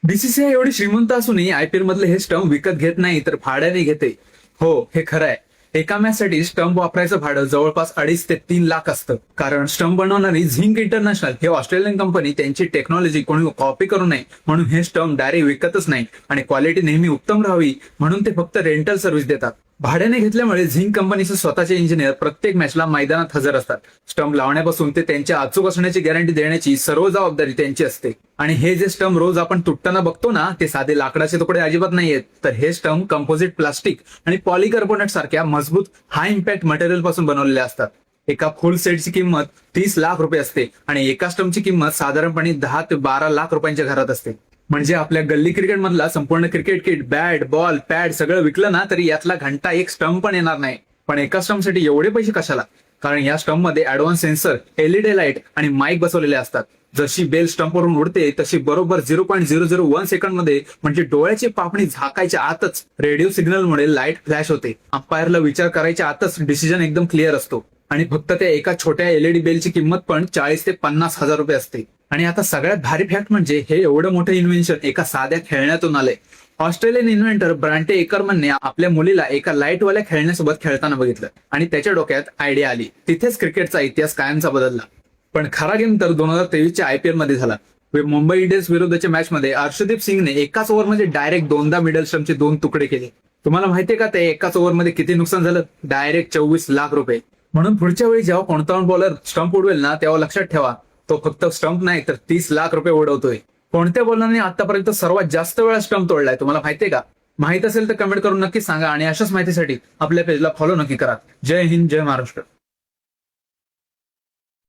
BCCI एवढी श्रीमंत असूनही आयपीएल मधले हे स्टंप विकत घेत नाही तर भाड्याने घेते. हो, हे खरं आहे. एका मॅच साठी स्टंप वापरायचं भाडं जवळपास 2.5 ते 3 लाख असतं. कारण स्टंप बनवणारी झिंक इंटरनॅशनल हे ऑस्ट्रेलियन कंपनी त्यांची टेक्नॉलॉजी कोणी कॉपी करू नये म्हणून हे स्टंप डायरेक्ट विकतच नाही आणि क्वालिटी नेहमी उत्तम राहावी म्हणून ते फक्त रेंटल सर्व्हिस देतात. भाड्याने घेतल्यामुळे झिंक कंपनीचे स्वतःचे इंजिनियर प्रत्येक मॅचला मैदानात हजर असतात. स्टंप लावण्यापासून ते त्यांच्या अचूक असण्याची गॅरंटी देण्याची सर्व जबाबदारी त्यांची असते. आणि हे जे स्टंप रोज आपण तुटताना बघतो ना, ते साधे लाकडाचे तुकडे अजिबात नाहीयेत, तर हे स्टंप कंपोजिट प्लास्टिक आणि पॉलिकार्बोनेट सारख्या मजबूत हाय इम्पॅक्ट मटेरियल पासून बनवलेले असतात. एका फुल सेटची किंमत 30 लाख रुपये असते आणि एका स्टंपची किंमत साधारणपणे 10 ते 12 लाख रुपयांच्या घरात असते. म्हणजे आपल्या गल्ली क्रिकेट मधला संपूर्ण cricket kit, bat, ball, pad सगळं विकलं ना तरी यातला घंटा एक स्टंप पण येणार नाही. पण एका स्टंपसाठी एवढे पैसे कशाला? कारण या स्टंप मध्ये ऍडव्हान्स सेन्सर, एलईडी लाईट आणि माईक बसवलेले असतात. जशी बेल स्टंपवरून उडते तशी बरोबर 0.001 सेकंड मध्ये म्हणजे डोळ्याची पापणी झाकायच्या आतच रेडिओ सिग्नलमुळे लाईट फ्लॅश होते. अंपायरला विचार करायच्या आतच डिसिजन एकदम क्लिअर असतो. आणि फक्त त्या एका छोट्या एलईडी बेलची किंमत पण 40 ते 50 हजार रुपये असते. आणि आता सगळ्यात भारी फॅक्ट म्हणजे हे एवढं मोठं इन्व्हेन्शन एका साध्या खेळण्यातून आलंय. ऑस्ट्रेलियन इन्व्हेंटर ब्रांटे एकरमनने आपल्या मुलीला एका लाईटवाल्या खेळण्यासोबत खेळताना बघितलं आणि त्याच्या डोक्यात आयडिया आली. तिथेच क्रिकेटचा इतिहास कायमचा बदलला. पण खरा गेम तर 2023च्या आयपीएल मध्ये झाला. मुंबई इंडियन्स विरुद्धच्या मॅच मध्ये अर्शदीप सिंगने एकाच ओव्हरमध्ये डायरेक्ट 2दा मिडल स्टंपचे 2 तुकडे केले. तुम्हाला माहितीये का ते एकाच ओव्हरमध्ये किती नुकसान झालं? डायरेक्ट 24 लाख रुपये. म्हणून पुढच्या वेळी जेव्हा कोणता बॉलर स्टंप उडवेल ना, तेव्हा लक्षात ठेवा तो फक्त स्टंप नाही तर 30 लाख रुपये उडवतोय. कोणत्या बॉलरने आतापर्यंत सर्वात जास्त वेळा स्टंप तोडलाय तुम्हाला माहितीये का? माहित असेल तर कमेंट करून नक्की सांगा आणि अशाच माहितीसाठी आपल्या पेजला फॉलो नक्की करा. जय हिंद, जय महाराष्ट्र.